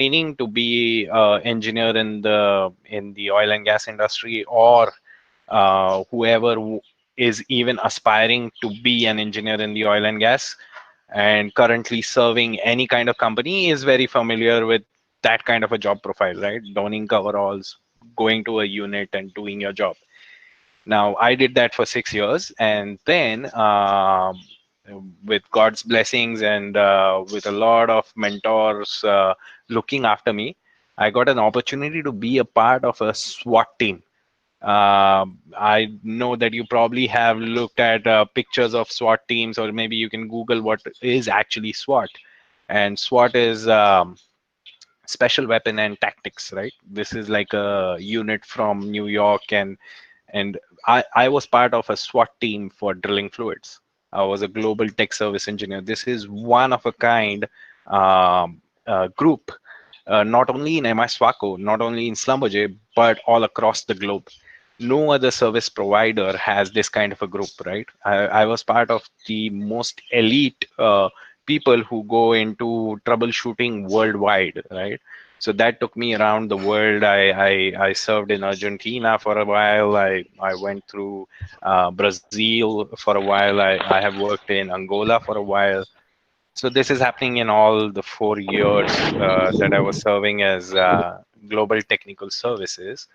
aspiring to be an engineer in the oil and gas industry, or whoever is even aspiring to be an engineer in the oil and gas and currently serving any kind of company is very familiar with that kind of a job profile, right? Donning coveralls, going to a unit and doing your job. Now, I did that for 6 years, and then with God's blessings and with a lot of mentors looking after me, I got an opportunity to be a part of a SWAT team. I know that you probably have looked at pictures of SWAT teams, or maybe you can Google what is actually SWAT. And SWAT is Special Weapon and Tactics, right? This is like a unit from New York, and I was part of a SWAT team for drilling fluids. I was a global tech service engineer. This is one of a kind group, not only in MI SWACO, not only in Schlumberger, but all across the globe. No other service provider has this kind of a group, right? I was part of the most elite people who go into troubleshooting worldwide, right? So that took me around the world. I served in Argentina for a while. I went through Brazil for a while. I have worked in Angola for a while. So this is happening in all the 4 years that I was serving as global technical services.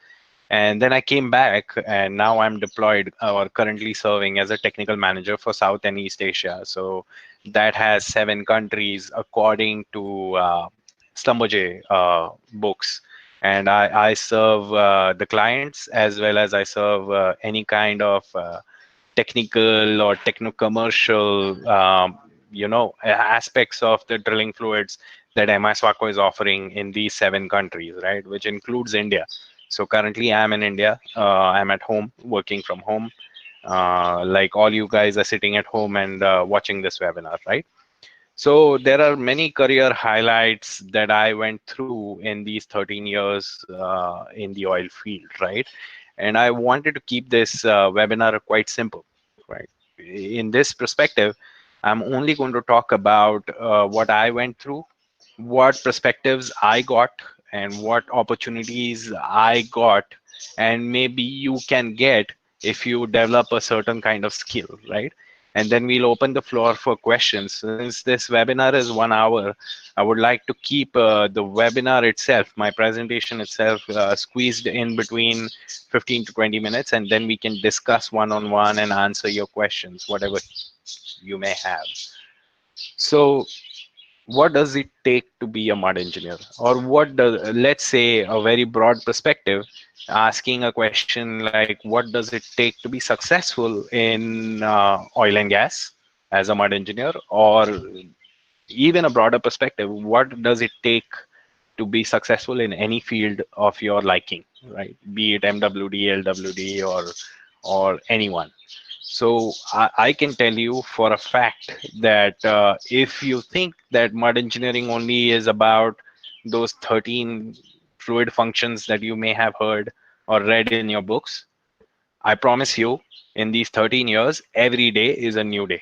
And then I came back, and now I'm deployed or currently serving as a technical manager for South and East Asia. So that has 7 countries according to Schlumberger books. And I serve the clients as well as I serve any kind of technical or techno-commercial, aspects of the drilling fluids that MISWACO is offering in these 7 countries, right? Which includes India. So currently I'm in India. I'm at home, working from home. Like all you guys are sitting at home and watching this webinar, right? So there are many career highlights that I went through in these 13 years in the oil field, right? And I wanted to keep this webinar quite simple, right? In this perspective, I'm only going to talk about what I went through, what perspectives I got, and what opportunities I got, and maybe you can get if you develop a certain kind of skill, right? And then we'll open the floor for questions. Since this webinar is 1 hour, I would like to keep the webinar itself, my presentation itself, squeezed in between 15 to 20 minutes, and then we can discuss one-on-one and answer your questions, whatever you may have. So what does it take to be a mud engineer, or what does, let's say, a very broad perspective, asking a question like what does it take to be successful in oil and gas as a mud engineer, or even a broader perspective, what does it take to be successful in any field of your liking, right? Be it MWD, LWD, or anyone. So I can tell you for a fact that if you think that mud engineering only is about those 13 fluid functions that you may have heard or read in your books, I promise you, in these 13 years, every day is a new day.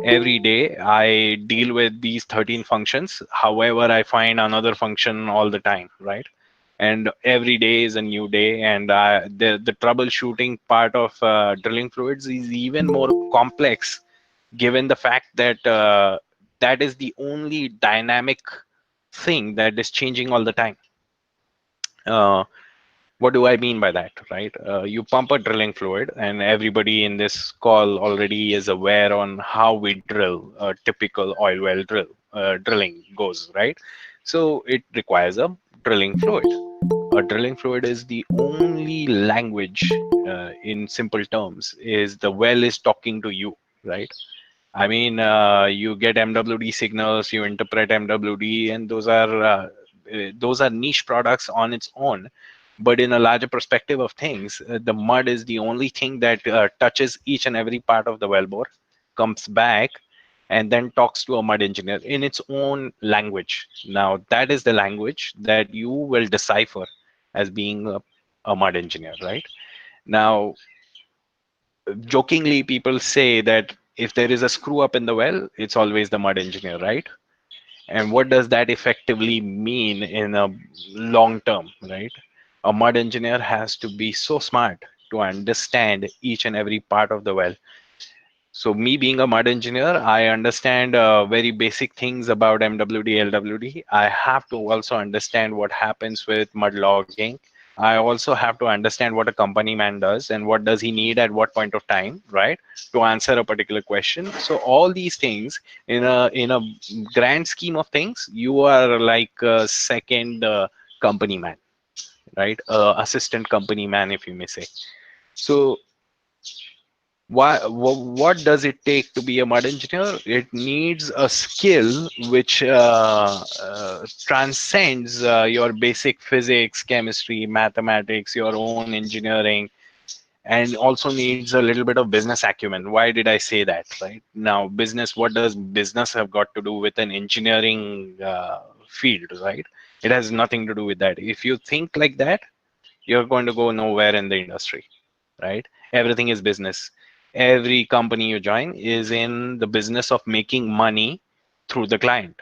Every day I deal with these 13 functions. However, I find another function all the time, right? And every day is a new day. And the troubleshooting part of drilling fluids is even more complex, given the fact that that is the only dynamic thing that is changing all the time. Uh, what do I mean by that, right? You pump a drilling fluid, and everybody in this call already is aware on how we drill a typical oil well drilling goes, right? So it requires a drilling fluid. A drilling fluid is the only language, in simple terms, is the well is talking to you, right? I mean, you get MWD signals, you interpret MWD, and those are niche products on its own. But in a larger perspective of things, the mud is the only thing that touches each and every part of the wellbore, comes back, and then talks to a mud engineer in its own language. Now, that is the language that you will decipher as being a mud engineer, right? Now, jokingly, people say that if there is a screw up in the well, it's always the mud engineer, right? And what does that effectively mean in a long term, right? A mud engineer has to be so smart to understand each and every part of the well. So me being a mud engineer, I understand very basic things about MWD, LWD. I have to also understand what happens with mud logging. I also have to understand what a company man does and what does he need at what point of time, right, to answer a particular question. So all these things in a grand scheme of things, you are like a second company man, right? Assistant company man, if you may say. So what does it take to be a mud engineer? It needs a skill which transcends your basic physics, chemistry, mathematics, your own engineering, and also needs a little bit of business acumen. Why did I say that? Right now, business. What does business have got to do with an engineering field? Right, it has nothing to do with that. If you think like that, you're going to go nowhere in the industry, right? Everything is business. Every company you join is in the business of making money through the client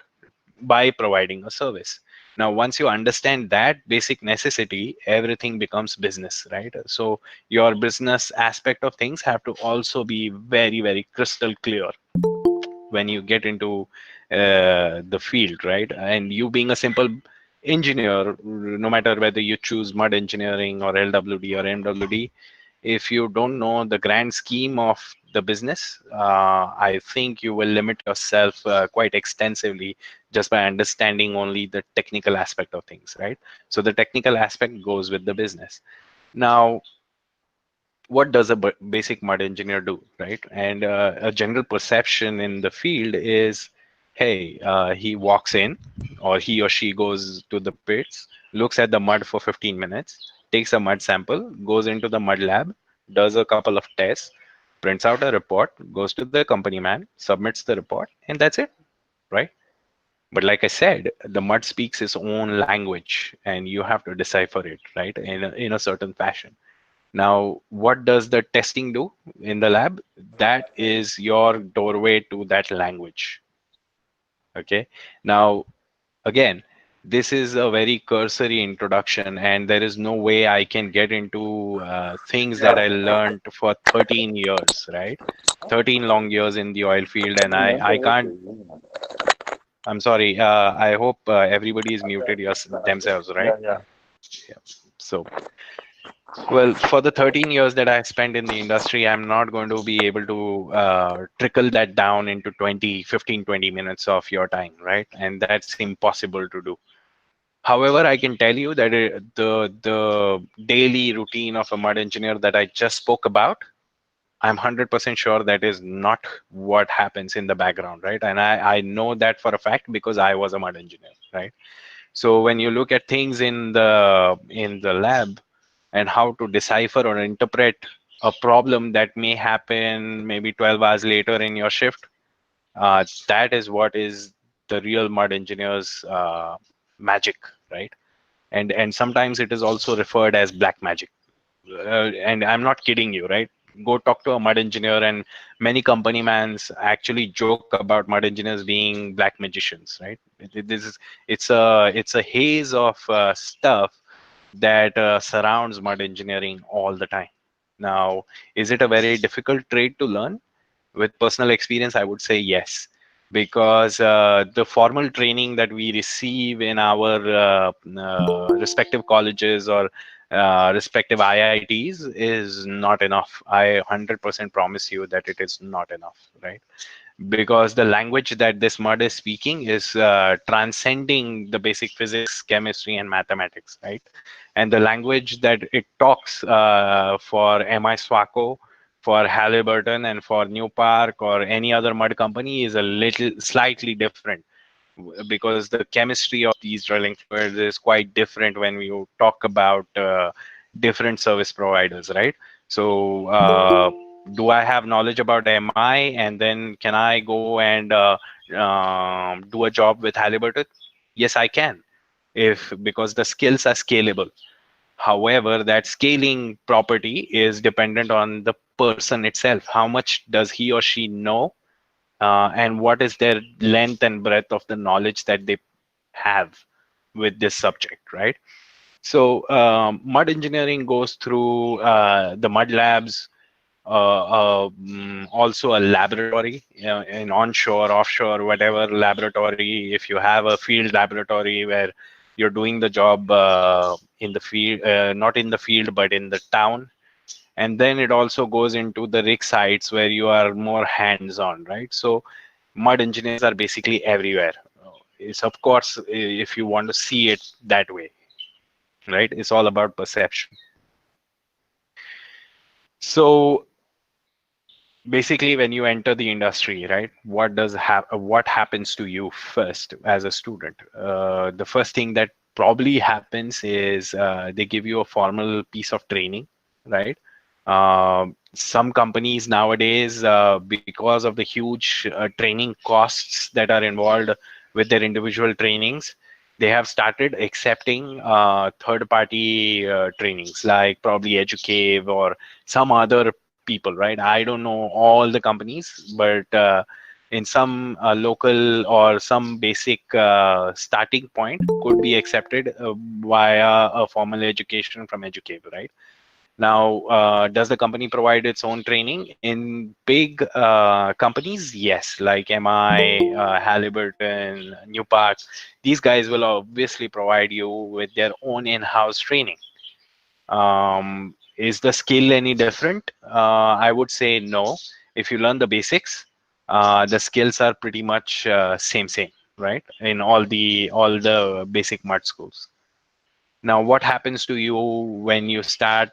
by providing a service. Now, once you understand that basic necessity, everything becomes business, right? So your business aspect of things have to also be very, very crystal clear when you get into the field, right? And you being a simple engineer, no matter whether you choose mud engineering or LWD or MWD, if you don't know the grand scheme of the business, I think you will limit yourself quite extensively just by understanding only the technical aspect of things, right? So the technical aspect goes with the business. Now, what does a basic mud engineer do, right? And a general perception in the field is, hey, he walks in, or he or she goes to the pits, looks at the mud for 15 minutes, takes a mud sample, goes into the mud lab, does a couple of tests, prints out a report, goes to the company man, submits the report, and that's it, right? But like I said, the mud speaks its own language, and you have to decipher it, right, in a certain fashion. Now, what does the testing do in the lab? That is your doorway to that language. Okay. Now, again, this is a very cursory introduction, and there is no way I can get into things that I learned for 13 years, right? 13 long years in the oil field, and I can't. I'm sorry. I hope everybody is muted themselves, right? Yeah, yeah. Yeah. So well, for the 13 years that I spent in the industry, I'm not going to be able to trickle that down into 20, 15, 20 minutes of your time, right? And that's impossible to do. However, I can tell you that the daily routine of a mud engineer that I just spoke about, I'm 100% sure that is not what happens in the background, right? And I know that for a fact because I was a mud engineer, right? So when you look at things in the lab, and how to decipher or interpret a problem that may happen maybe 12 hours later in your shift, that is what is the real mud engineer's magic, right? And sometimes it is also referred as black magic. And I'm not kidding you, right? Go talk to a mud engineer, and many company mans actually joke about mud engineers being black magicians, right? This is it's a haze of stuff that surrounds mud engineering all the time. Now, is it a very difficult trade to learn? With personal experience, I would say yes, because the formal training that we receive in our respective colleges or respective IITs is not enough. I 100% promise you that it is not enough, right? Because the language that this mud is speaking is transcending the basic physics, chemistry, and mathematics, right? And the language that it talks for MI Swaco, for Halliburton, and for New Park or any other mud company is a little slightly different, because the chemistry of these drilling fluids is quite different when we talk about different service providers, right? So do I have knowledge about MI, and then can I go and do a job with Halliburton? Yes, I can, if because the skills are scalable. However, that scaling property is dependent on the person itself. How much does he or she know and what is their length and breadth of the knowledge that they have with this subject, right? So mud engineering goes through the mud labs, also a laboratory, in onshore, offshore, whatever laboratory. If you have a field laboratory where you're doing the job in the field, not in the field, but in the town. And then it also goes into the rig sites where you are more hands-on, right? So mud engineers are basically everywhere. It's of course, if you want to see it that way, right? It's all about perception. So basically, when you enter the industry, right, what happens to you first as a student? The first thing that probably happens is they give you a formal piece of training, right? Some companies nowadays, because of the huge training costs that are involved with their individual trainings, they have started accepting third-party trainings like probably Educave or some other people, right? I don't know all the companies, but in some local or some basic starting point could be accepted via a formal education from Educave, right? Now, does the company provide its own training? In big companies, yes, like MI, Halliburton, Newpark, these guys will obviously provide you with their own in-house training. Is the skill any different? I would say no. If you learn the basics, the skills are pretty much same, right? In all the basic mud schools. Now, what happens to you when you start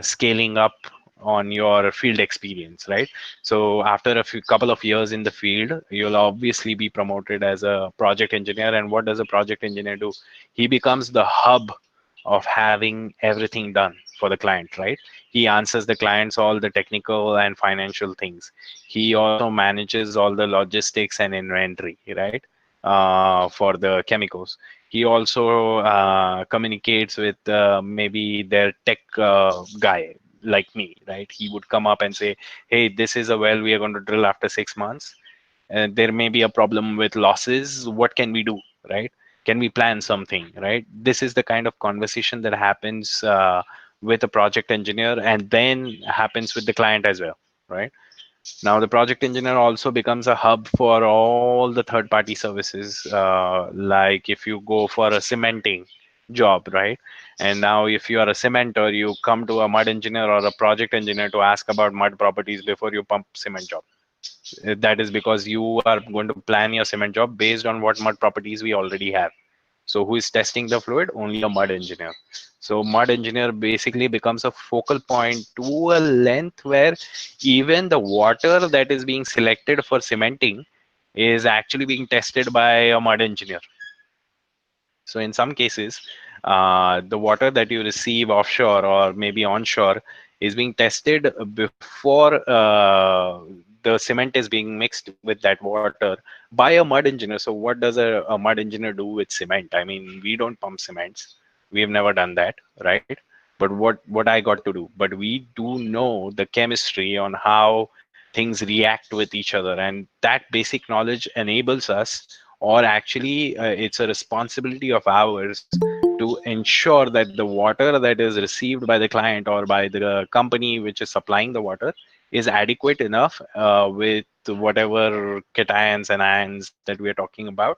scaling up on your field experience, right? So after a few couple of years in the field, you'll obviously be promoted as a project engineer. And what does a project engineer do? He becomes the hub of having everything done for the client, right? He answers the clients all the technical and financial things. He also manages all the logistics and inventory, right? For the chemicals. He also communicates with maybe their tech guy like me, right? He would come up and say, hey, this is a well we are going to drill after 6 months. There may be a problem with losses. What can we do, right? Can we plan something, right? This is the kind of conversation that happens with a project engineer and then happens with the client as well, right? Now, the project engineer also becomes a hub for all the third party services. Like if you go for a cementing job, right? And now, if you are a cementer, you come to a mud engineer or a project engineer to ask about mud properties before you pump cement job. That is because you are going to plan your cement job based on what mud properties we already have. So who is testing the fluid? Only a mud engineer. So mud engineer basically becomes a focal point to a length where even the water that is being selected for cementing is actually being tested by a mud engineer. So in some cases, the water that you receive offshore or maybe onshore is being tested before the cement is being mixed with that water by a mud engineer. So what does a mud engineer do with cement? I mean, we don't pump cements. We've never done that, right? But what I got to do? But we do know the chemistry on how things react with each other, and that basic knowledge enables us, or actually it's a responsibility of ours to ensure that the water that is received by the client or by the company which is supplying the water is adequate enough with whatever cations and ions that we are talking about,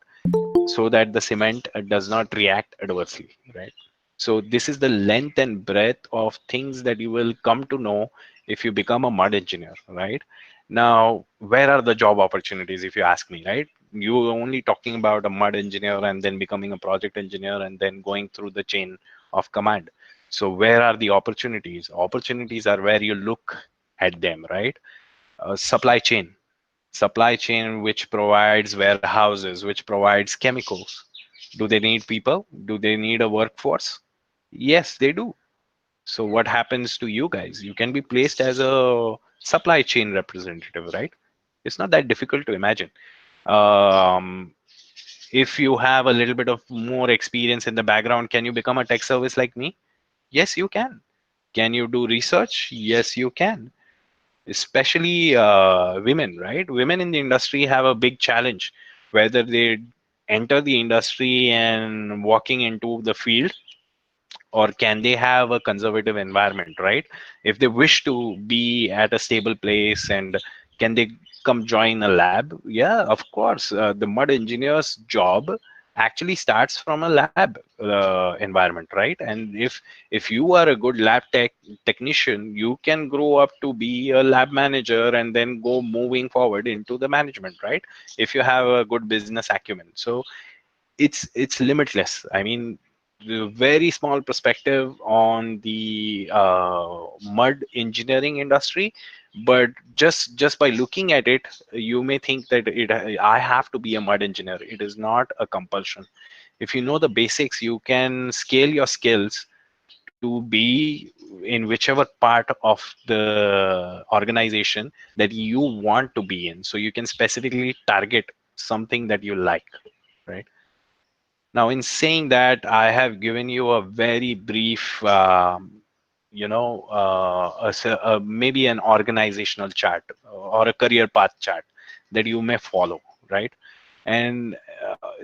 so that the cement does not react adversely, right? So this is the length and breadth of things that you will come to know if you become a mud engineer, right? Now, where are the job opportunities, if you ask me, right? You are only talking about a mud engineer and then becoming a project engineer and then going through the chain of command. So where are the opportunities? Opportunities are where you look at them, right? Supply chain which provides warehouses, which provides chemicals. Do they need people? Do they need a workforce? Yes, they do. So what happens to you guys? You can be placed as a supply chain representative, right? It's not that difficult to imagine. um, if you have a little bit of more experience in the background, can you become a tech service like me? Yes, you can. Can you do research? Yes, you can. especially women, right? Women in the industry have a big challenge, whether they enter the industry and walking into the field, or can they have a conservative environment, right? If they wish to be at a stable place, and can they come join a lab? Yeah, of course. The mud engineer's job actually starts from a lab environment, right? And if you are a good technician, you can grow up to be a lab manager and then go moving forward into the management, right? If you have a good business acumen. So it's limitless. I mean, the very small perspective on the mud engineering industry, but just by looking at it, you may think that I have to be a mud engineer. It is not a compulsion. If you know the basics, you can scale your skills to be in whichever part of the organization that you want to be in. So you can specifically target something that you like, right? Now, in saying that, I have given you a very brief, maybe an organizational chart or a career path chart that you may follow, right? And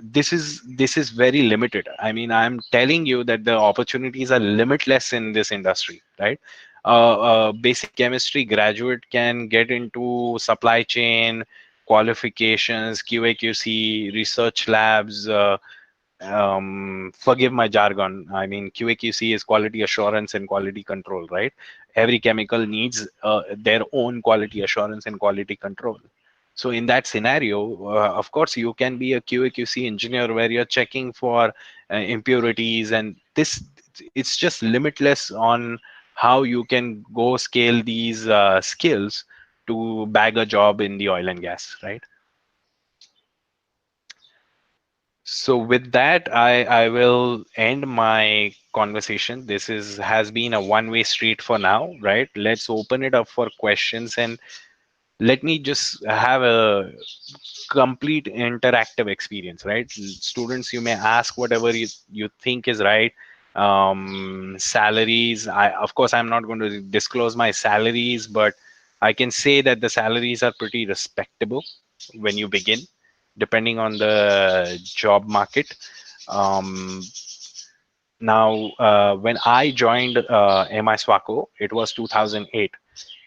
this is very limited. I mean, I'm telling you that the opportunities are limitless in this industry, right? Basic chemistry graduate can get into supply chain qualifications, QA/QC, research labs. Forgive my jargon. I mean, QA/QC is quality assurance and quality control, right? Every chemical needs their own quality assurance and quality control. So in that scenario, of course, you can be a QA/QC engineer where you're checking for impurities, and this it's just limitless on how you can go scale these skills to bag a job in the oil and gas, right? So with that, I will end my conversation. This is has been a one-way street for now, right? Let's open it up for questions, and let me just have a complete interactive experience, right? Students, you may ask whatever you think is right. Salaries, of course, I'm not going to disclose my salaries, but I can say that the salaries are pretty respectable when you begin, depending on the job market. Um, Now, when I joined MI Swaco, it was 2008.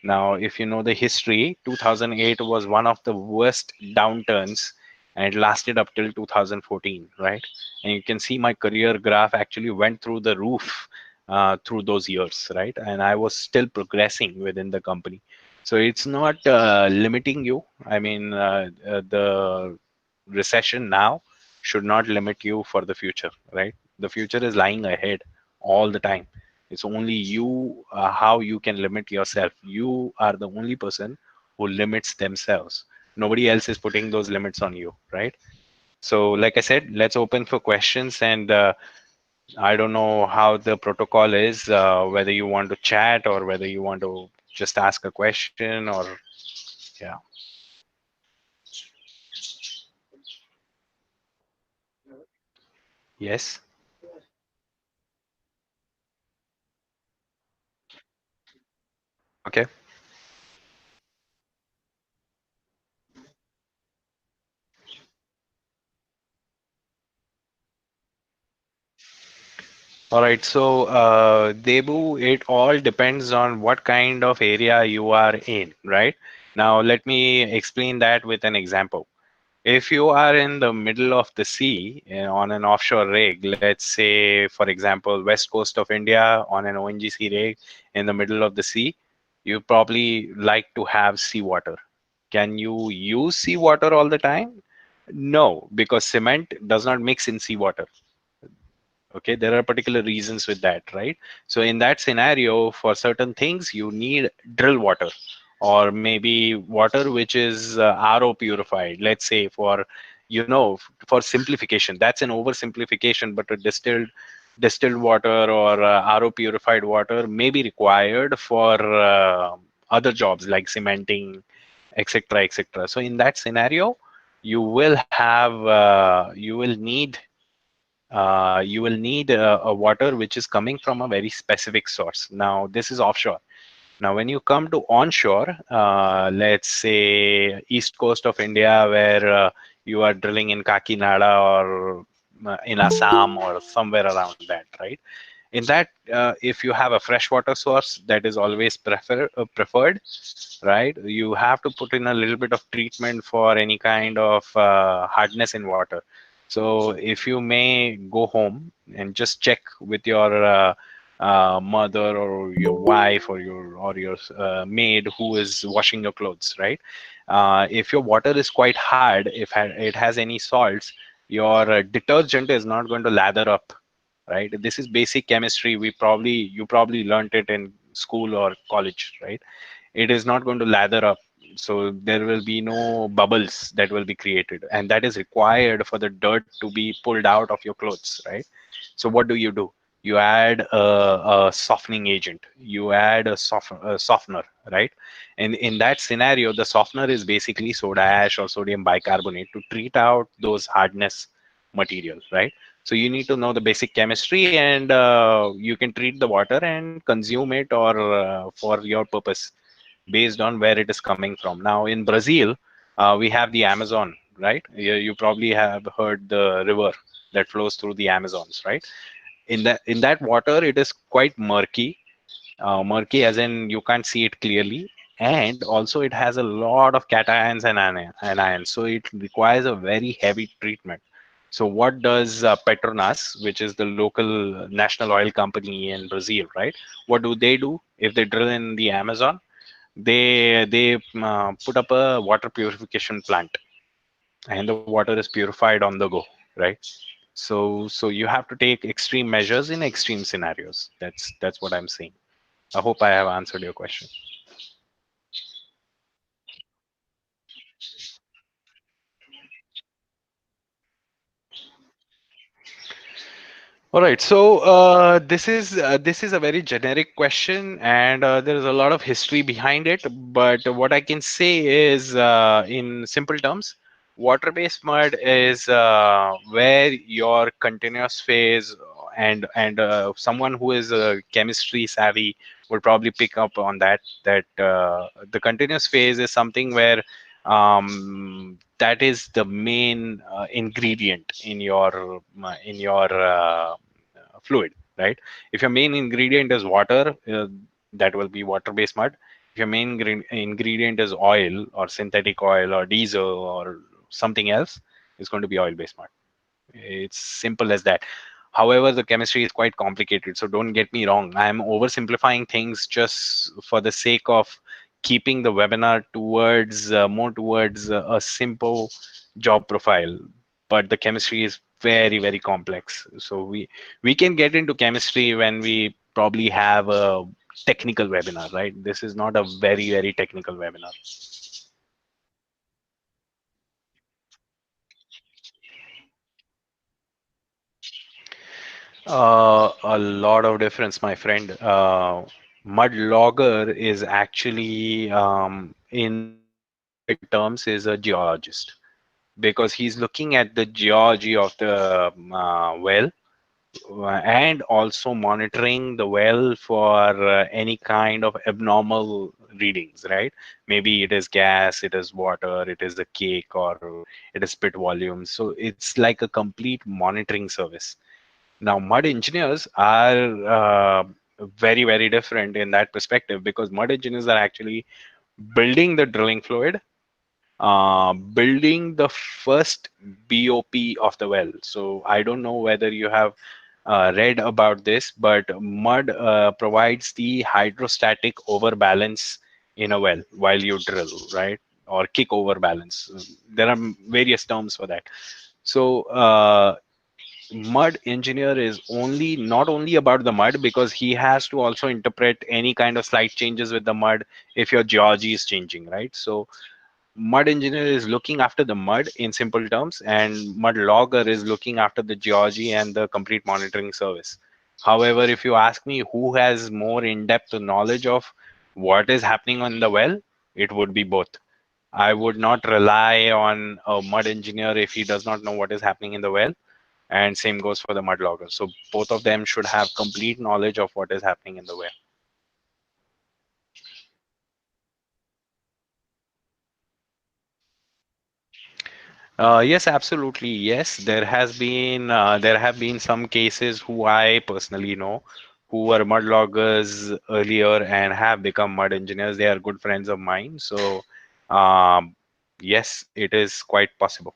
Now, if you know the history, 2008 was one of the worst downturns, and it lasted up till 2014, right? And you can see my career graph actually went through the roof through those years, right? And I was still progressing within the company. So it's not limiting you. I mean, the recession now should not limit you for the future, right? The future is lying ahead all the time. It's only you, how you can limit yourself. You are the only person who limits themselves. Nobody else is putting those limits on you, right? So, like I said, let's open for questions. And I don't know how the protocol is, whether you want to chat or whether you want to just ask a question or, yeah. Yes. Okay. All right. So, Debu, it all depends on what kind of area you are in, right? Now, let me explain that with an example. If you are in the middle of the sea on an offshore rig, let's say, for example, west coast of India on an ONGC rig in the middle of the sea, you probably like to have seawater. Can you use seawater all the time? No, because cement does not mix in seawater. Okay, there are particular reasons with that, right? So in that scenario, for certain things you need drill water, or maybe water which is RO purified, let's say, for for simplification. That's an oversimplification, but a distilled water or RO purified water may be required for other jobs like cementing, etc., etc. So in that scenario, you will need a water which is coming from a very specific source. Now, this is offshore. Now, when you come to onshore, let's say east coast of India, where you are drilling in Kakinada or in Assam or somewhere around that, right? In that, if you have a freshwater source, that is always preferred, right? You have to put in a little bit of treatment for any kind of hardness in water. So if you may go home and just check with your mother or your wife or your maid who is washing your clothes, right? If your water is quite hard, if it has any salts, your detergent is not going to lather up, right? This is basic chemistry. You probably learned it in school or college, right? It is not going to lather up, so there will be no bubbles that will be created, and that is required for the dirt to be pulled out of your clothes, right? So what do? You add a softening agent, you add a softener, right? And in that scenario, the softener is basically soda ash or sodium bicarbonate to treat out those hardness material, right? So you need to know the basic chemistry, and you can treat the water and consume it or for your purpose based on where it is coming from. Now, in Brazil, we have the Amazon, right? You probably have heard the river that flows through the Amazons, right? In that water, it is quite murky, murky as in you can't see it clearly, and also it has a lot of cations and anions, so it requires a very heavy treatment. So what does Petronas, which is the local national oil company in Brazil, right? What do? If they drill in the Amazon, they put up a water purification plant, and the water is purified on the go, right? So you have to take extreme measures in extreme scenarios. That's what I'm saying. I hope I have answered your question. All right, so this is a very generic question, and there is a lot of history behind it. But what I can say is, in simple terms, water-based mud is where your continuous phase, and someone who is chemistry savvy would probably pick up on that. That the continuous phase is something where that is the main ingredient in your fluid, right? If your main ingredient is water, that will be water-based mud. If your main ingredient is oil or synthetic oil or diesel or something else, it's going to be oil-based mud. It's simple as that. However, the chemistry is quite complicated, so don't get me wrong. I'm oversimplifying things just for the sake of keeping the webinar towards more towards a simple job profile. But the chemistry is very, very complex. So we can get into chemistry when we probably have a technical webinar, right? This is not a very, very technical webinar. A lot of difference, my friend. Mud logger is actually, in simplified terms, is a geologist because he's looking at the geology of the well, and also monitoring the well for any kind of abnormal readings, right? Maybe it is gas, it is water, it is the cake, or it is spit volume. So it's like a complete monitoring service. Now, mud engineers are very, very different in that perspective because mud engineers are actually building the drilling fluid, building the first BOP of the well. So I don't know whether you have read about this, but mud provides the hydrostatic overbalance in a well while you drill, right? Or kick overbalance. There are various terms for that. So mud engineer is only not only about the mud, because he has to also interpret any kind of slight changes with the mud if your geology is changing, right? So mud engineer is looking after the mud in simple terms, and mud logger is looking after the geology and the complete monitoring service. However, if you ask me who has more in-depth knowledge of what is happening on the well, it would be both. I would not rely on a mud engineer if he does not know what is happening in the well, and same goes for the mud logger. So both of them should have complete knowledge of what is happening in the well. Yes, absolutely. Yes, there have been some cases who I personally know who were mud loggers earlier and have become mud engineers. They are good friends of mine. So, um, yes, it is quite possible.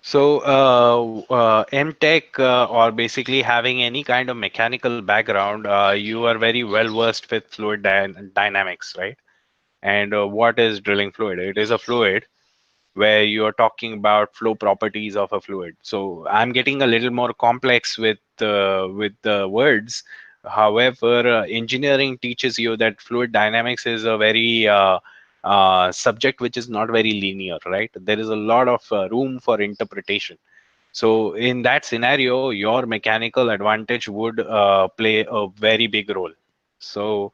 So, MTech, or basically having any kind of mechanical background, you are very well versed with fluid dynamics, right? And what is drilling fluid? It is a fluid where you are talking about flow properties of a fluid. So I'm getting a little more complex with the words. However, engineering teaches you that fluid dynamics is a very subject which is not very linear, right? There is a lot of room for interpretation. So in that scenario, your mechanical advantage would play a very big role. So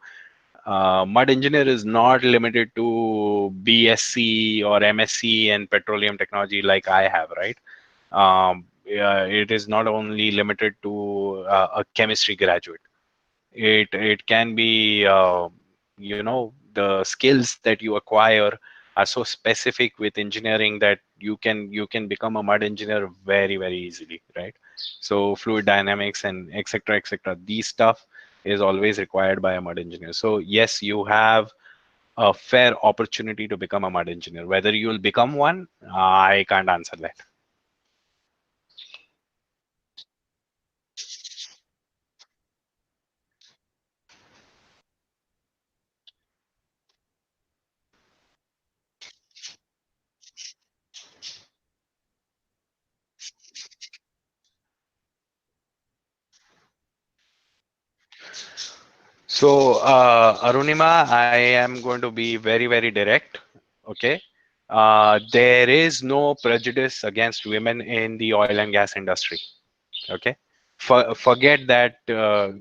mud engineer is not limited to BSc or MSc and petroleum technology like I have, right? Yeah, it is not only limited to a chemistry graduate. It can be, the skills that you acquire are so specific with engineering that you can become a mud engineer very very easily, right? So fluid dynamics and etc etc, these stuff is always required by a mud engineer. So yes, you have a fair opportunity to become a mud engineer. Whether you will become one, I can't answer that. So, Arunima, I am going to be very, very direct. Okay. There is no prejudice against women in the oil and gas industry. Okay. Forget that,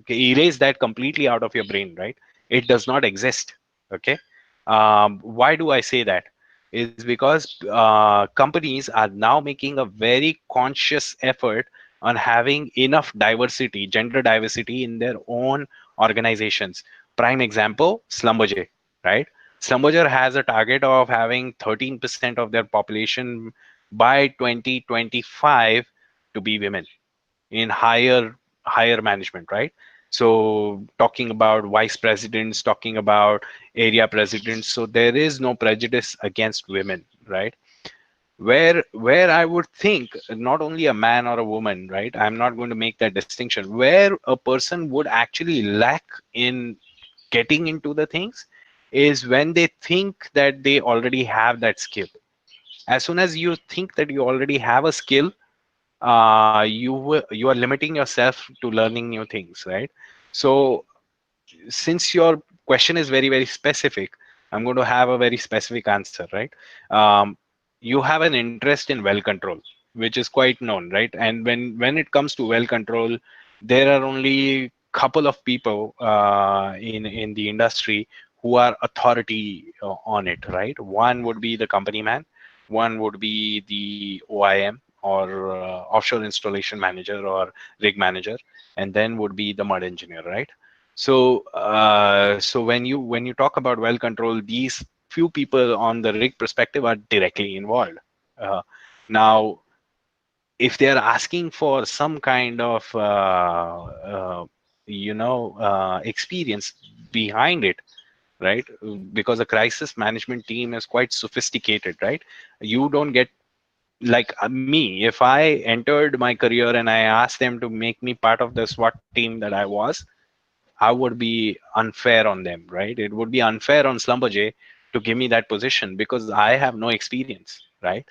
erase that completely out of your brain, right? It does not exist. Okay. Why do I say that? Is because companies are now making a very conscious effort on having enough diversity, gender diversity in their own organizations. Prime example, Schlumberger, right? Schlumberger has a target of having 13% of their population by 2025 to be women in higher management, right? So talking about vice presidents, talking about area presidents, so there is no prejudice against women, right? Where I would think not only a man or a woman, right? I'm not going to make that distinction. Where a person would actually lack in getting into the things is when they think that they already have that skill. As soon as you think that you already have a skill, you are limiting yourself to learning new things, right? So since your question is very very specific, I'm going to have a very specific answer, right? um, you have an interest in well control, which is quite known, right? And when it comes to well control, there are only couple of people in the industry who are authority on it, right? One would be the company man, one would be the OIM, or offshore installation manager or rig manager, and then would be the mud engineer, right? So, so when you talk about well control, these few people on the rig perspective are directly involved. Uh, Now, if they are asking for some kind of experience behind it, right? Because a crisis management team is quite sophisticated, right? You don't get like me. If I entered my career and I asked them to make me part of the SWAT team that I was, I would be unfair on them, right? It would be unfair on Slumberjay to give me that position because I have no experience, right?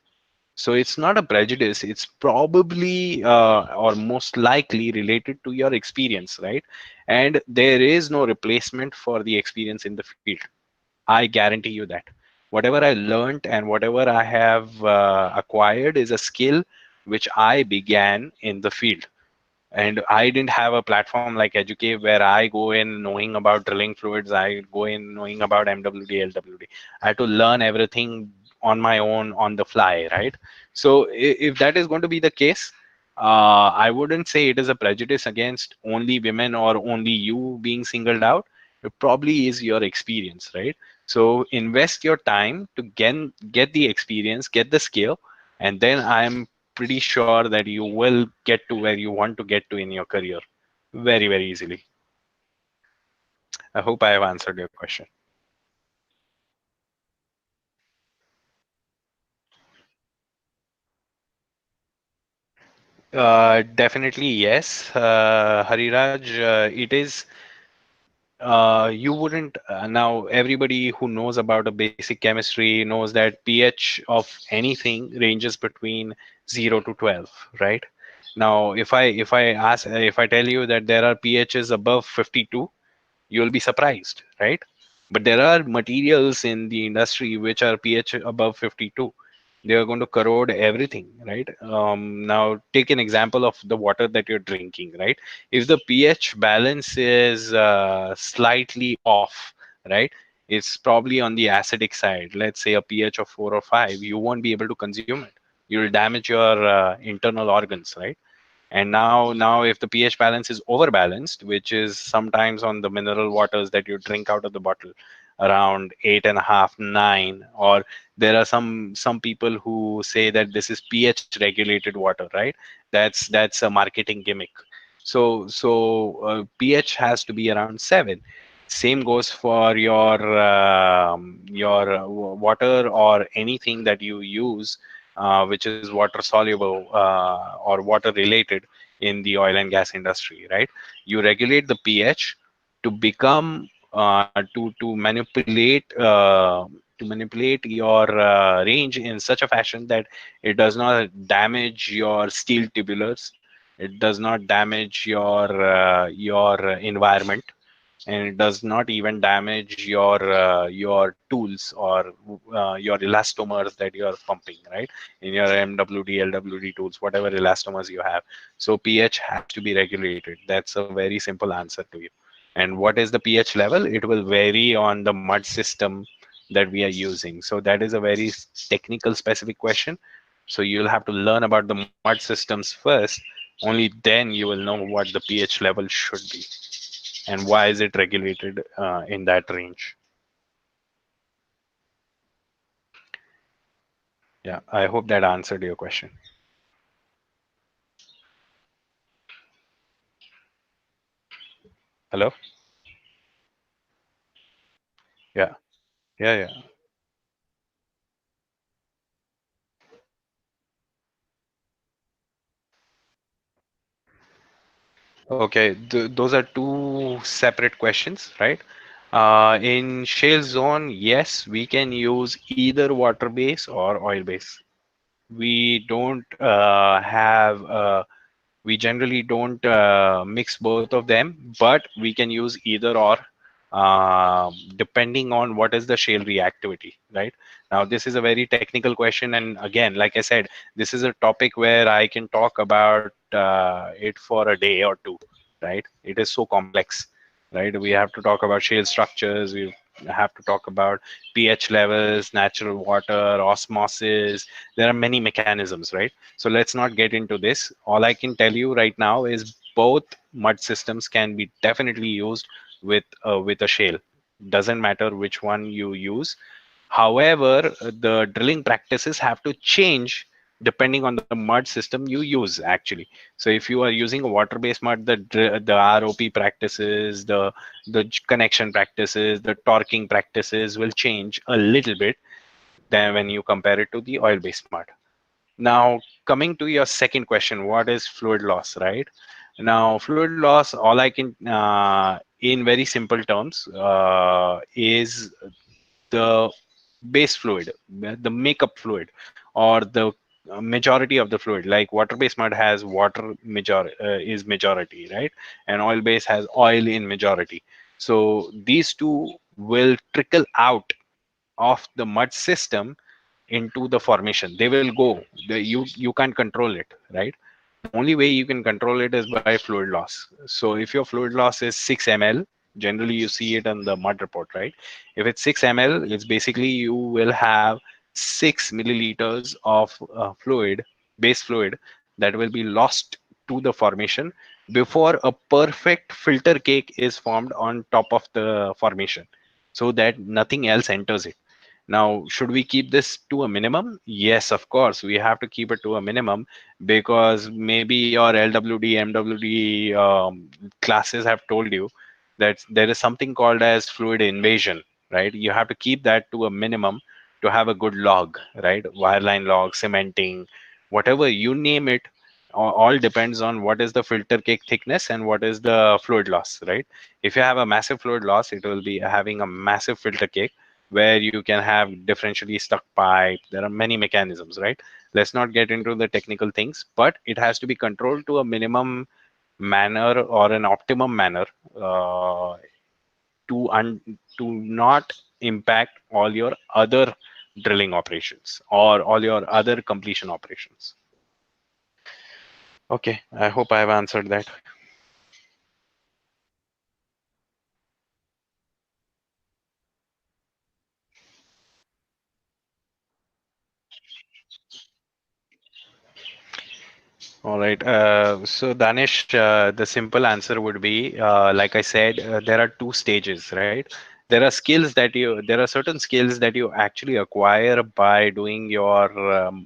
So it's not a prejudice. It's probably or most likely related to your experience, right? And there is no replacement for the experience in the field. I guarantee you that. Whatever I learned and whatever I have acquired is a skill which I began in the field, and I didn't have a platform like Educate where I go in knowing about drilling fluids, I go in knowing about MWD, LWD. I had to learn everything on my own on the fly, right? So if that is going to be the case, I wouldn't say it is a prejudice against only women or only you being singled out. It probably is your experience, right? So invest your time to get the experience, get the skill, and then I'm pretty sure that you will get to where you want to get to in your career very, very easily. I hope I have answered your question. Definitely yes, Hariraj. It is. You wouldn't now everybody who knows about a basic chemistry knows that pH of anything ranges between 0 to 12, right? Now if I tell you that there are pHs above 52, you'll be surprised, right? But there are materials in the industry which are pH above 52. They are going to corrode everything, right? Now, take an example of the water that you're drinking, right? If the pH balance is slightly off, right? It's probably on the acidic side. Let's say a pH of 4 or 5, you won't be able to consume it. You'll damage your internal organs, right? And now if the pH balance is overbalanced, which is sometimes on the mineral waters that you drink out of the bottle, around 8.5, 9, or there are some people who say that this is pH regulated water, right? That's a marketing gimmick. So pH has to be around 7. Same goes for your water or anything that you use, which is water soluble or water related in the oil and gas industry, right? You regulate the pH to become to manipulate your range in such a fashion that it does not damage your steel tubulars, it does not damage your environment, and it does not even damage your tools or your elastomers that you are pumping, right? In your MWD, LWD tools, whatever elastomers you have. So pH has to be regulated. That's a very simple answer to you. And what is the pH level? It will vary on the mud system that we are using. So that is a very technical specific question. So you'll have to learn about the mud systems first. Only then you will know what the pH level should be and why is it regulated in that range. Yeah, I hope that answered your question. Hello. Yeah, yeah. Okay, those are two separate questions, right? In shale zone, yes, we can use either water base or oil base. We don't have we generally don't mix both of them, but we can use either or, depending on what is the shale reactivity, right? Now this is a very technical question, and again, like I said, this is a topic where I can talk about it for a day or two, right? It is so complex, right? We have to talk about shale structures, we have to talk about pH levels, natural water, osmosis. There are many mechanisms, right? So let's not get into this. All I can tell you right now is both mud systems can be definitely used with a shale. Doesn't matter which one you use. However, the drilling practices have to change depending on the mud system you use actually. So if you are using a water-based mud, the ROP practices, the connection practices, the torquing practices will change a little bit than when you compare it to the oil-based mud. Now, coming to your second question, what is fluid loss, right? Now, fluid loss, all I can, in very simple terms, is the base fluid, the makeup fluid, or the majority of the fluid. Like water-based mud has water is majority, right? And oil-based has oil in majority. So these two will trickle out of the mud system into the formation. They will go. You can't control it, right? The only way you can control it is by fluid loss. So if your fluid loss is 6 ml, generally you see it on the mud report, right? If it's 6 ml, it's basically you will have 6 milliliters of fluid, base fluid, that will be lost to the formation before a perfect filter cake is formed on top of the formation, so that nothing else enters it. Now, should we keep this to a minimum? Yes, of course, we have to keep it to a minimum, because maybe your LWD, MWD classes have told you that there is something called as fluid invasion, right? You have to keep that to a minimum to have a good log, right? Wireline log, cementing, whatever you name it, all depends on what is the filter cake thickness and what is the fluid loss, right? If you have a massive fluid loss, it will be having a massive filter cake where you can have differentially stuck pipe. There are many mechanisms, right? Let's not get into the technical things, but it has to be controlled to a minimum manner or an optimum manner, uh, to not impact all your other drilling operations or all your other completion operations. Okay, I hope I have answered that. All right. So Danish, the simple answer would be, like I said, there are two stages, right? There are certain skills that you actually acquire by doing your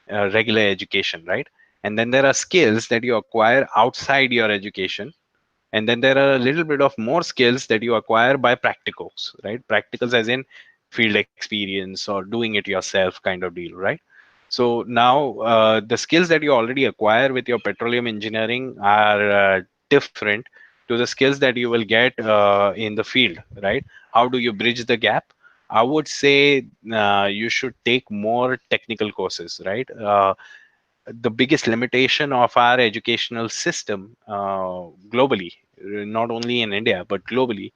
regular education, right? And then there are skills that you acquire outside your education, and then there are a little bit of more skills that you acquire by practicals, right? Practicals as in field experience or doing it yourself kind of deal, right? So now the skills that you already acquire with your petroleum engineering are different to the skills that you will get in the field, right? How do you bridge the gap? I would say you should take more technical courses, right? The biggest limitation of our educational system globally, not only in India, but globally,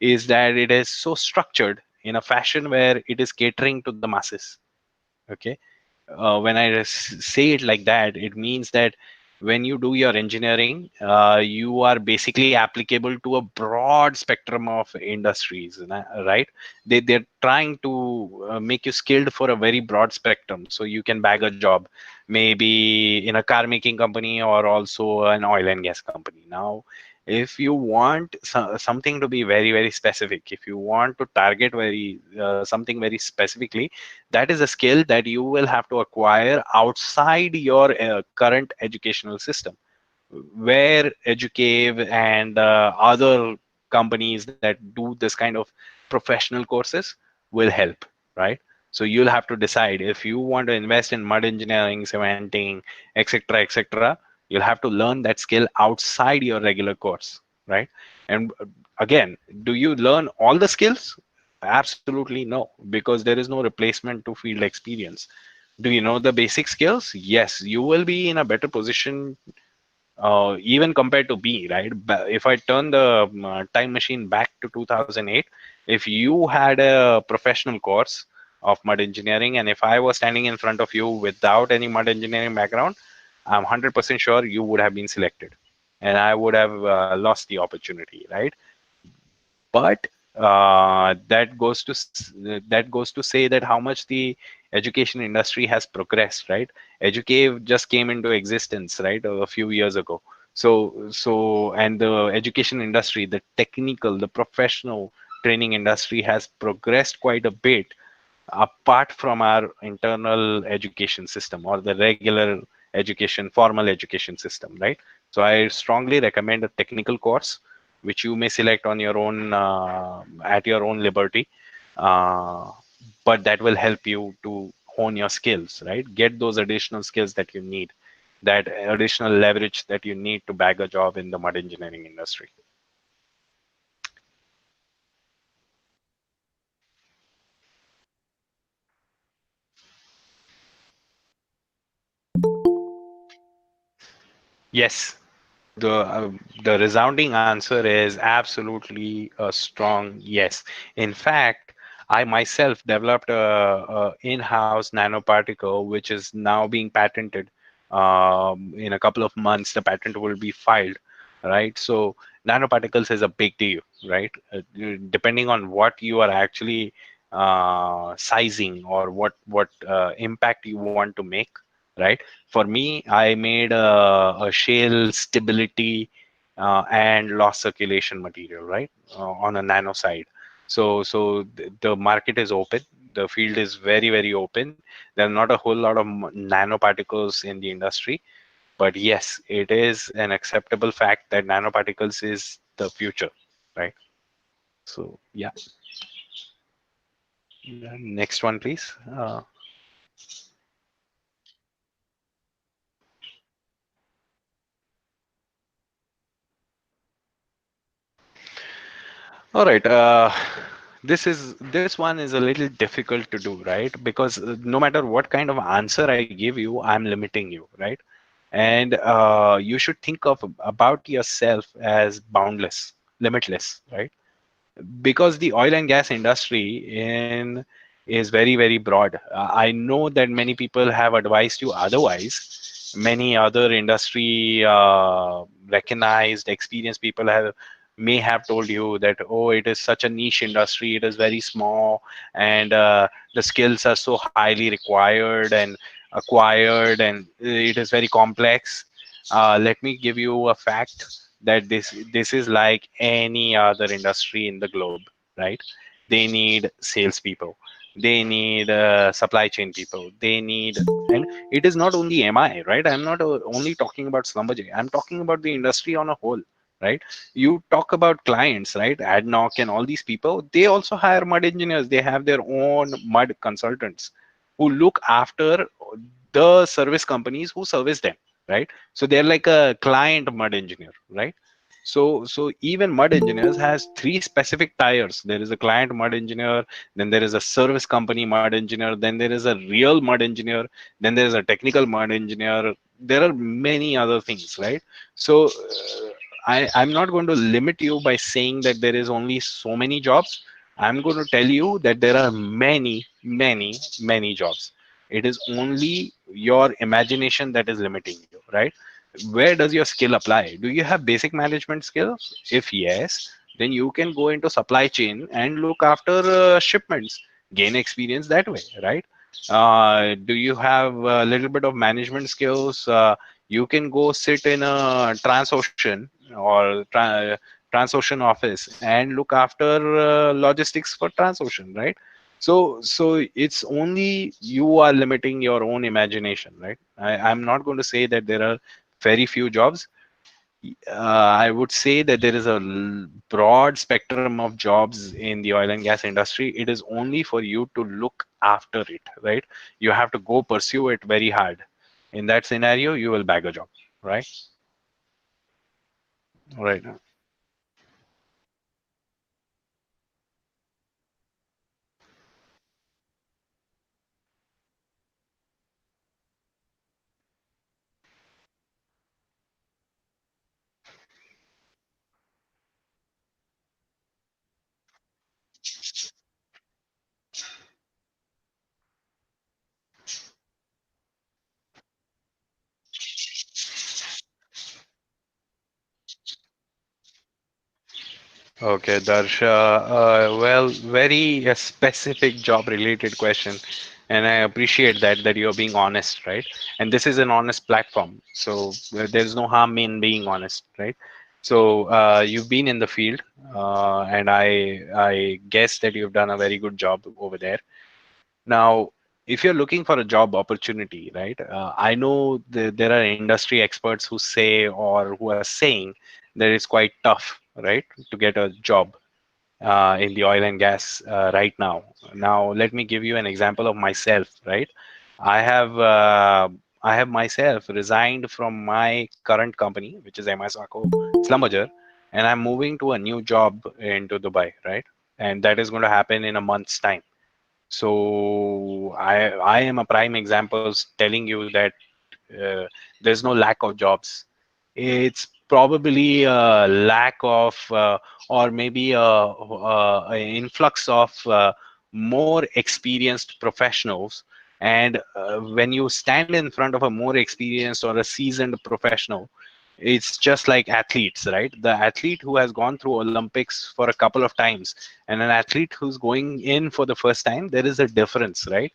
is that it is so structured in a fashion where it is catering to the masses. Okay. When I say it like that, it means that when you do your engineering, you are basically applicable to a broad spectrum of industries, right? They're trying to make you skilled for a very broad spectrum, so you can bag a job, maybe in a car making company or also an oil and gas company. Now, if you want something to be very very specific, if you want to target something very specifically, that is a skill that you will have to acquire outside your current educational system, where Educave and other companies that do this kind of professional courses will help, right? So you'll have to decide if you want to invest in mud engineering, cementing, etc., etc. You'll have to learn that skill outside your regular course, right? And again, do you learn all the skills? Absolutely no, because there is no replacement to field experience. Do you know the basic skills? Yes, you will be in a better position even compared to me, right? If I turn the time machine back to 2008, if you had a professional course of mud engineering, and if I was standing in front of you without any mud engineering background, I'm 100% sure you would have been selected, and I would have lost the opportunity, right? But that goes to say that how much the education industry has progressed, right? Educave just came into existence, right, a few years ago. And the education industry, the technical, the professional training industry has progressed quite a bit apart from our internal education system or the regular education, formal education system, right? So I strongly recommend a technical course, which you may select on your own at your own liberty, uh, but that will help you to hone your skills, right? Get those additional skills that you need, that additional leverage that you need to bag a job in the mud engineering industry. Yes, the resounding answer is absolutely a strong yes. In fact, I myself developed a in-house nanoparticle, which is now being patented. In a couple of months, the patent will be filed, right? So nanoparticles is a big deal, right? Depending on what you are actually sizing or what impact you want to make, right? For me, I made a shale stability and loss circulation material, right, on a nano side. So the market is open. The field is very, very open. There are not a whole lot of nanoparticles in the industry, but yes, it is an acceptable fact that nanoparticles is the future, right? So yeah. Next one, please. All right. This one is a little difficult to do, right? Because no matter what kind of answer I give you, I'm limiting you, right? And you should think of about yourself as boundless, limitless, right? Because the oil and gas industry in is very, very broad. I know that many people have advised you otherwise. Many other industry recognized experienced people have may have told you that, oh, it is such a niche industry, it is very small, and the skills are so highly required and acquired, and it is very complex. Let me give you a fact that this is like any other industry in the globe, right? They need salespeople, they need supply chain people, they need, and it is not only MI, right? I'm not only talking about Schlumberger. I'm talking about the industry on a whole, right? You talk about clients, right? ADNOC and all these people, they also hire mud engineers. They have their own mud consultants who look after the service companies who service them, right? So they're like a client mud engineer, right? So even mud engineers has three specific tiers. There is a client mud engineer, then there is a service company mud engineer, then there is a real mud engineer, then there is a technical mud engineer. There are many other things, right? So I'm not going to limit you by saying that there is only so many jobs. I'm going to tell you that there are many, many, many jobs. It is only your imagination that is limiting you, right? Where does your skill apply? Do you have basic management skills? If yes, then you can go into supply chain and look after shipments, gain experience that way, right? Do you have a little bit of management skills? You can go sit in a Transocean or Transocean office and look after logistics for Transocean, right? So it's only you are limiting your own imagination, right? I'm not going to say that there are very few jobs. I would say that there is a broad spectrum of jobs in the oil and gas industry. It is only for you to look after it, right? You have to go pursue it very hard. In that scenario, you will bag a job, right? Right. Okay, Darsha. Well, very specific job-related question, and I appreciate that you're being honest, right? And this is an honest platform, so there's no harm in being honest, right? So you've been in the field, and I guess that you've done a very good job over there. Now, if you're looking for a job opportunity, right? I know there are industry experts who say or who are saying that it's quite tough, right, to get a job in the oil and gas right now. Now, let me give you an example of myself, right? I have uh, I have myself resigned from my current company, which is MS Wako Slumberger, and I'm moving to a new job into Dubai, right? And that is going to happen in a month's time. So I am a prime example telling you that uh, there's no lack of jobs. It's probably a lack of or maybe a influx of more experienced professionals. And when you stand in front of a more experienced or a seasoned professional, It's just like athletes, right? The athlete who has gone through Olympics for a couple of times and an athlete who's going in for the first time, there is a difference, right?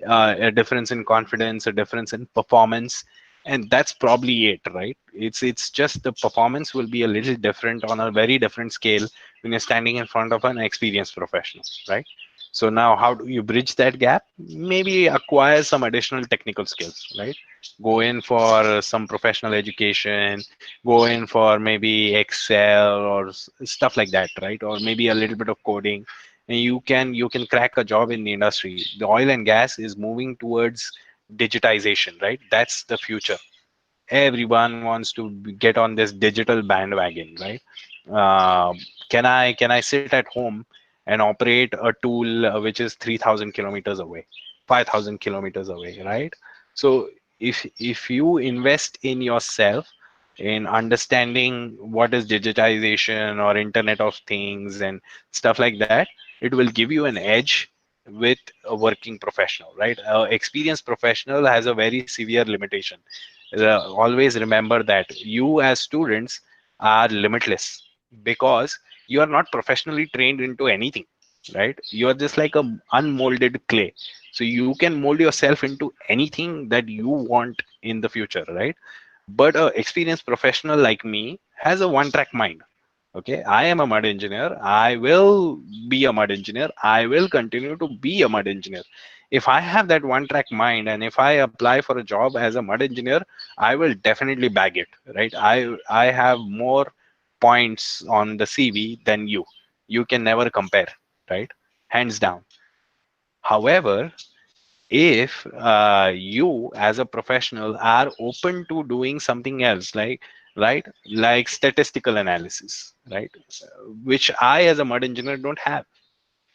A difference in confidence, a difference in performance, and that's probably it, right? It's just the performance will be a little different on a very different scale when you're standing in front of an experienced professional, right? So now, how do you bridge that gap? Maybe acquire some additional technical skills, right? Go in for some professional education, go in for maybe Excel or stuff like that, right? Or maybe a little bit of coding, and you can crack a job in the industry. The oil and gas is moving towards digitization, right? That's the future. Everyone wants to get on this digital bandwagon, right? uh, can I sit at home and operate a tool which is 3000 kilometers away, 5000 kilometers away, right? So if you invest in yourself, in understanding what is digitization or internet of things and stuff like that, it will give you an edge with a working professional, right? Experienced professional has a very severe limitation. Always remember that you as students are limitless because you are not professionally trained into anything, right? You are just like a unmolded clay, so you can mold yourself into anything that you want in the future, right? But a experienced professional like me has a one track mind. Okay, I am a mud engineer, I will be a mud engineer, I will continue to be a mud engineer. If I have that one track mind and if I apply for a job as a mud engineer, I will definitely bag it, right? I have more points on the CV than you can never compare, right? Hands down. However, if you as a professional are open to doing something else, like, right, like statistical analysis, right, which I as a mud engineer don't have,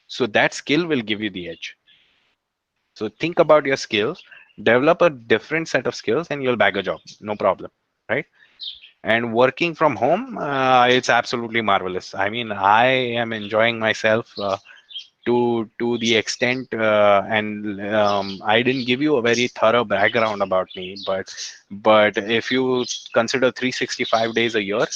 so that skill will give you the edge. So think about your skills, develop a different set of skills, and you'll bag a job, no problem, right? And working from home, it's absolutely marvelous. I mean, I am enjoying myself to the extent, and I didn't give you a very thorough background about me, but if you consider 365 days a year,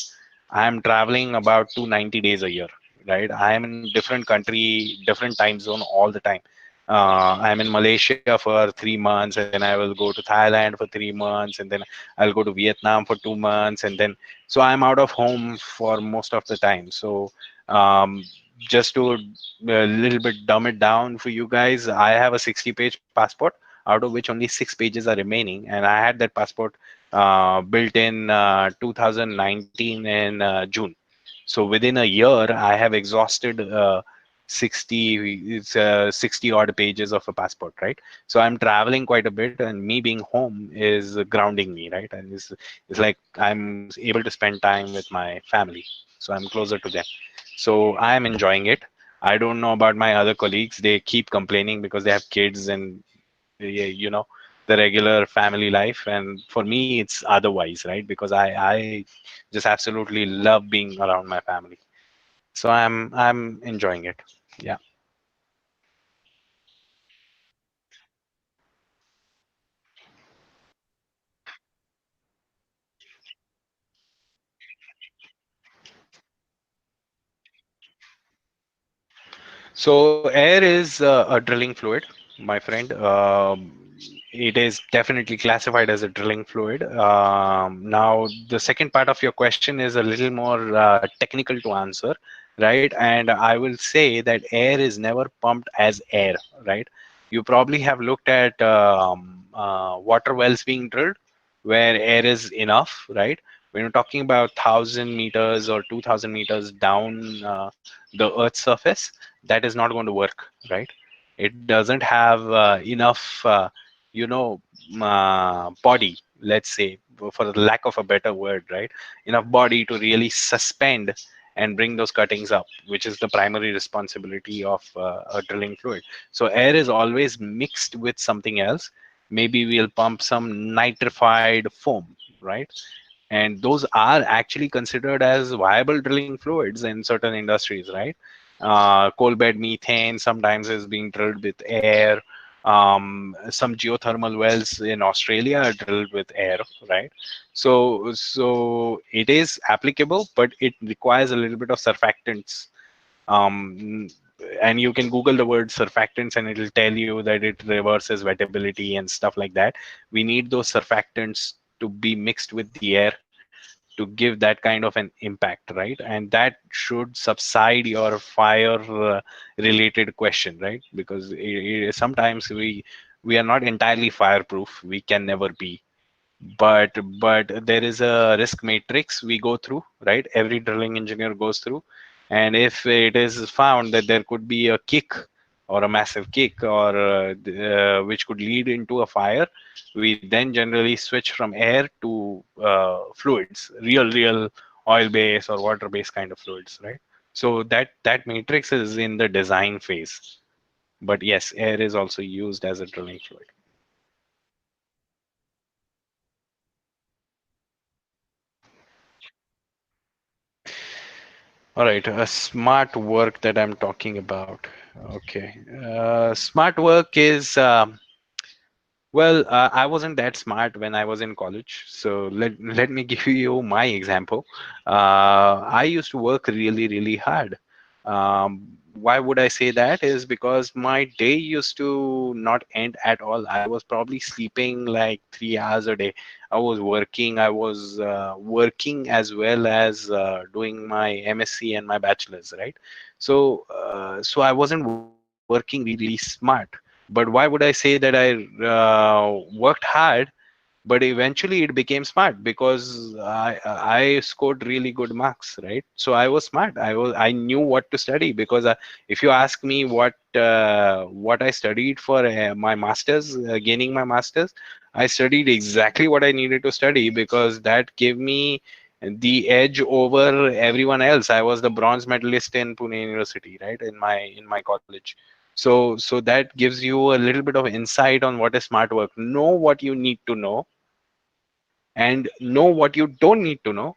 I am traveling about 290 days a year, right? I am in different country, different time zone all the time. I'm in Malaysia for 3 months, and then I will go to Thailand for 3 months, and then I'll go to Vietnam for 2 months, and then so I'm out of home for most of the time. So um, just to a little bit dumb it down for you guys, I have a 60-page passport, out of which only 6 pages are remaining, and I had that passport built in 2019 in June. So within a year, I have exhausted 60 odd pages of a passport, right? So I'm traveling quite a bit, and me being home is grounding me, right? And it's like I'm able to spend time with my family, so I'm closer to them. So I am enjoying it. I don't know about my other colleagues. They keep complaining because they have kids and the regular family life. And for me, it's otherwise, right? Because I just absolutely love being around my family. So I'm enjoying it. Yeah. So air is a drilling fluid, my friend. It is definitely classified as a drilling fluid. Now, the second part of your question is a little more technical to answer, right? And I will say that air is never pumped as air, right? You probably have looked at water wells being drilled where air is enough, right? When you're talking about 1,000 meters or 2,000 meters down the Earth's surface, that is not going to work, right? It doesn't have enough you know body, let's say, for the lack of a better word, right? Enough body to really suspend and bring those cuttings up, which is the primary responsibility of a drilling fluid. So air is always mixed with something else. Maybe we'll pump some nitrified foam, right? And those are actually considered as viable drilling fluids in certain industries, right? Coal bed methane sometimes is being drilled with air. Some geothermal wells in Australia are drilled with air, right? So it is applicable, but it requires a little bit of surfactants. um, and you can Google the word surfactants and it'll tell you that it reverses wettability and stuff like that. We need those surfactants to be mixed with the air to give that kind of an impact, right? And that should subside your fire related question, right? Because sometimes we are not entirely fireproof. We can never be, but there is a risk matrix we go through, right? Every drilling engineer goes through, and if it is found that there could be a kick or a massive kick or which could lead into a fire, we then generally switch from air to fluids, real oil based or water based kind of fluids, right? So that matrix is in the design phase, but yes, air is also used as a drilling fluid. All right, smart work that I'm talking about. Okay, smart work is well, I wasn't that smart when I was in college. So let me give you my example. I used to work really hard. Why would I say that? Is because my day used to not end at all. I was probably sleeping like 3 hours a day. I was working. I was working as well as doing my MSc and my bachelor's, right? So I wasn't working really smart. But why would I say that I worked hard, but eventually it became smart because I scored really good marks, right? So I was smart. I knew what to study because if you ask me what I studied for my masters, gaining my masters, I studied exactly what I needed to study because that gave me the edge over everyone else. I was the bronze medalist in Pune University, right, in my college. So that gives you a little bit of insight on what is smart work. Know what you need to know and know what you don't need to know,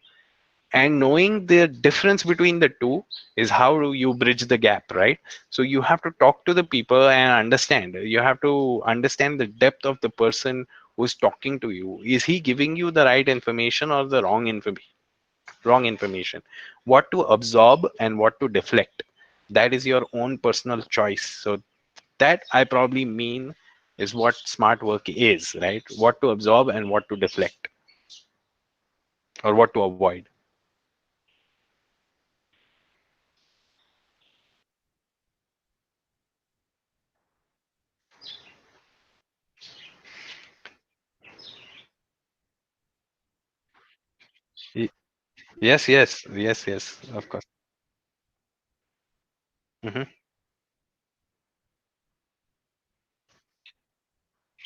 and knowing the difference between the two is how do you bridge the gap, right? So you have to talk to the people and understand. You have to understand the depth of the person who's talking to you. Is he giving you the right information or the wrong information? What to absorb and what to deflect, that is your own personal choice. So that I probably mean is what smart work is, right? What to absorb and what to deflect or what to avoid. Y- yes, of course. Hmm.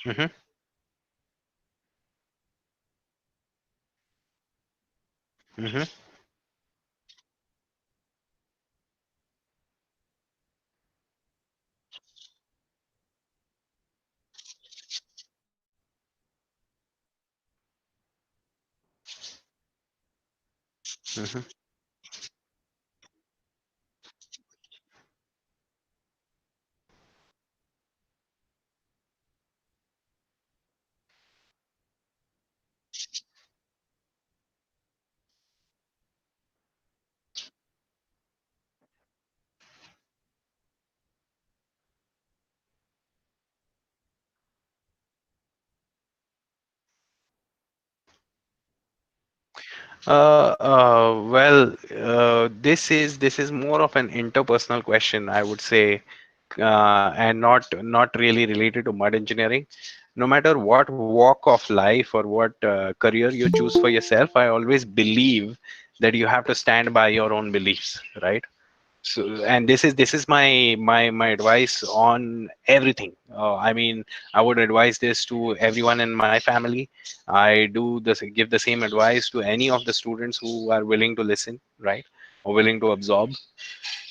Hmm. Hmm. Hmm. This is more of an interpersonal question, I would say, and not really related to mud engineering. No matter what walk of life or what career you choose for yourself, I always believe that you have to stand by your own beliefs, right? So, and this is my advice on everything. I mean, I would advise this to everyone in my family. I do this, give the same advice to any of the students who are willing to listen, right, or willing to absorb.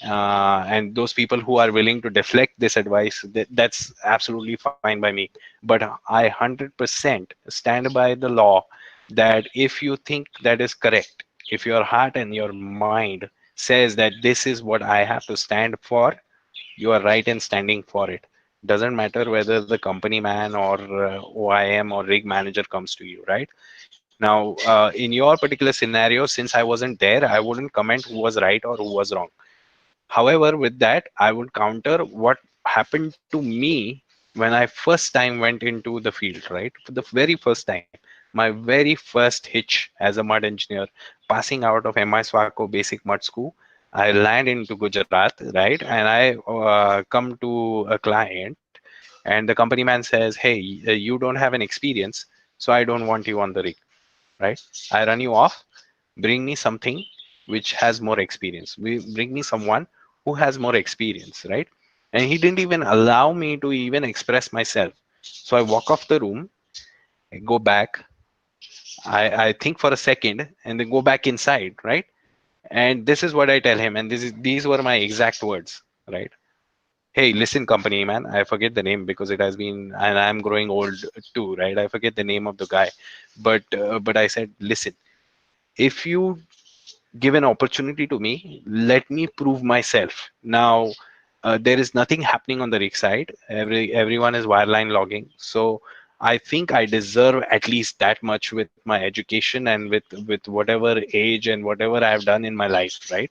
And those people who are willing to deflect this advice, that's absolutely fine by me. But I 100% stand by the law that if you think that is correct, if your heart and your mind says that this is what I have to stand for, you are right in standing for it. Doesn't matter whether the company man or OIM or rig manager comes to you, right? Now, in your particular scenario, since I wasn't there, I wouldn't comment who was right or who was wrong. However, with that, I would counter what happened to me when I first time went into the field, right? For the very first time, my very first hitch as a mud engineer, passing out of MI Swaco Basic Mud School, I land into Gujarat, right? And I come to a client, and the company man says, "Hey, you don't have an experience, so I don't want you on the rig." Right? I run you off. Bring me something which has more experience. Bring me someone who has more experience, right? And he didn't even allow me to even express myself. So I walk off the room, I go back, I think for a second, and then go back inside, right? And this is what I tell him, and these were my exact words, right? Hey, listen, company man, I forget the name because it has been, and I'm growing old too, right? I forget the name of the guy, but I said, listen, if you give an opportunity to me, let me prove myself. Now, there is nothing happening on the rig side. Everyone is wireline logging, so I think I deserve at least that much with my education and with whatever age and whatever I have done in my life, right?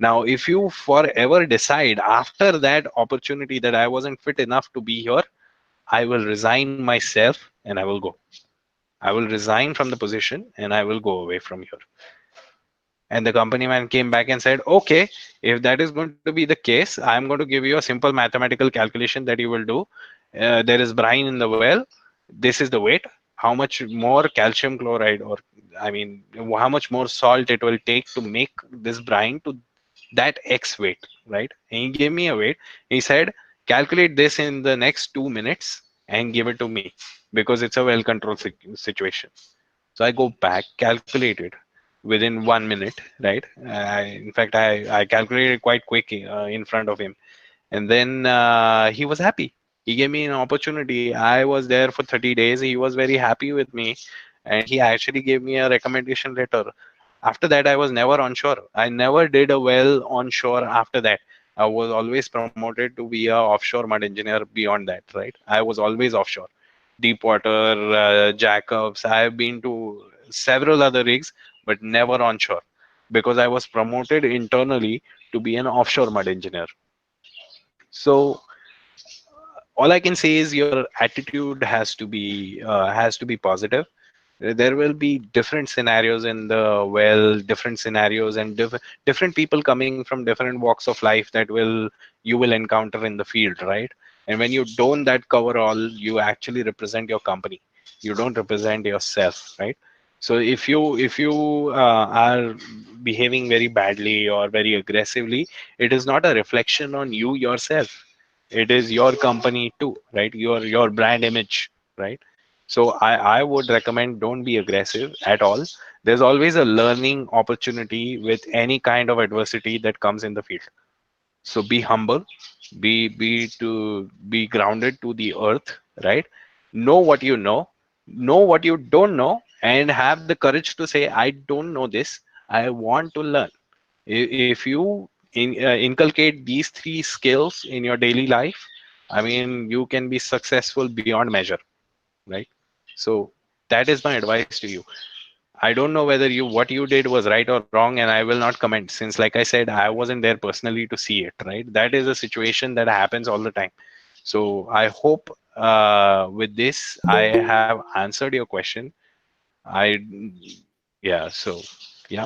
Now, if you forever decide after that opportunity that I wasn't fit enough to be here, I will resign myself and I will go. I will resign from the position and I will go away from here. And the company man came back and said, okay, if that is going to be the case, I'm going to give you a simple mathematical calculation that you will do. There is brine in the well. This is the weight. How much more calcium chloride, or I mean, how much more salt it will take to make this brine to that X weight, right? And he gave me a weight. He said, calculate this in the next 2 minutes and give it to me because it's a well controlled situation. So I go back, calculate it within 1 minute, right? In fact, I calculated quite quick in front of him. And then he was happy. He gave me an opportunity. I was there for 30 days. He was very happy with me. And he actually gave me a recommendation letter. After that, I was never onshore. I never did a well onshore after that. I was always promoted to be a offshore mud engineer beyond that, right? I was always offshore. Deep water, jackups. I have been to several other rigs, but never onshore because I was promoted internally to be an offshore mud engineer. So all I can say is your attitude has to be positive. There will be different scenarios in the well, different scenarios and different people coming from different walks of life that will you will encounter in the field, right? And when you don that coverall, you actually represent your company. You don't represent yourself, right? So if you are behaving very badly or very aggressively, it is not a reflection on you yourself. It is your company too, right? Your brand image, right? So I would recommend don't be aggressive at all. There's always a learning opportunity with any kind of adversity that comes in the field. So be humble, be grounded to the earth, right? Know know what you don't know, and have the courage to say, I don't know this. I want to learn. If you inculcate these three skills in your daily life, I mean, you can be successful beyond measure, right? So that is my advice to you. I don't know whether you what you did was right or wrong, and I will not comment since, like I said, I wasn't there personally to see it, right? That is a situation that happens all the time. So I hope with this I have answered your question. I Yeah, so yeah.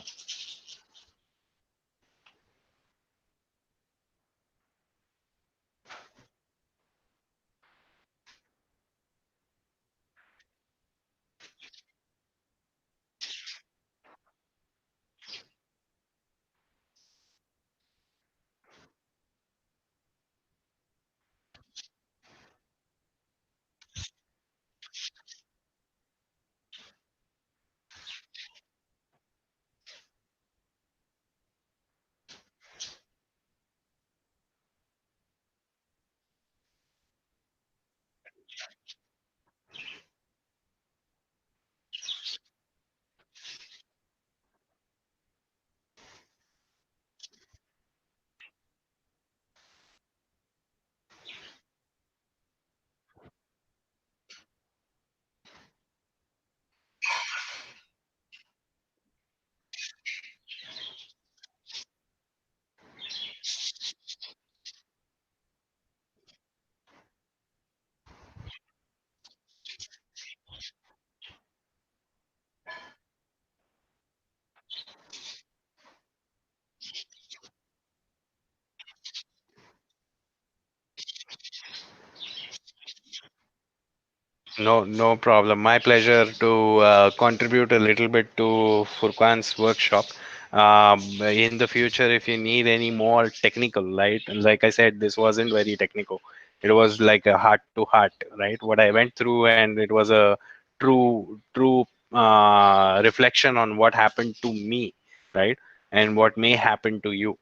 No problem. My pleasure to contribute a little bit to Furqan's workshop. In the future, if you need any more technical, right? Like I said, this wasn't very technical. It was like a heart to heart, right? What I went through, and it was a true reflection on what happened to me, right? And what may happen to you.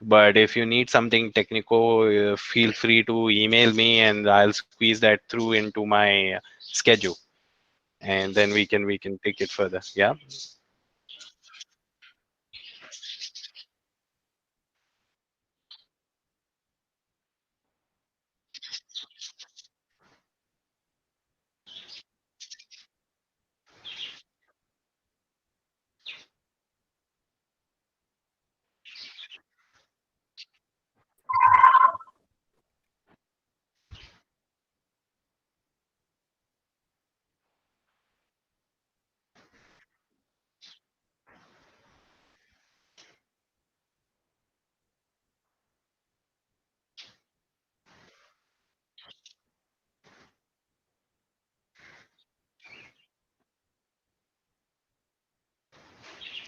But if you need something technical, feel free to email me, and I'll squeeze that through into my schedule, and then we can take it further. Yeah.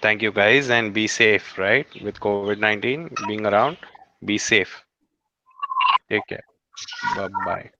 Thank you guys, and be safe, right? With COVID-19 being around, be safe. Take care. Bye bye.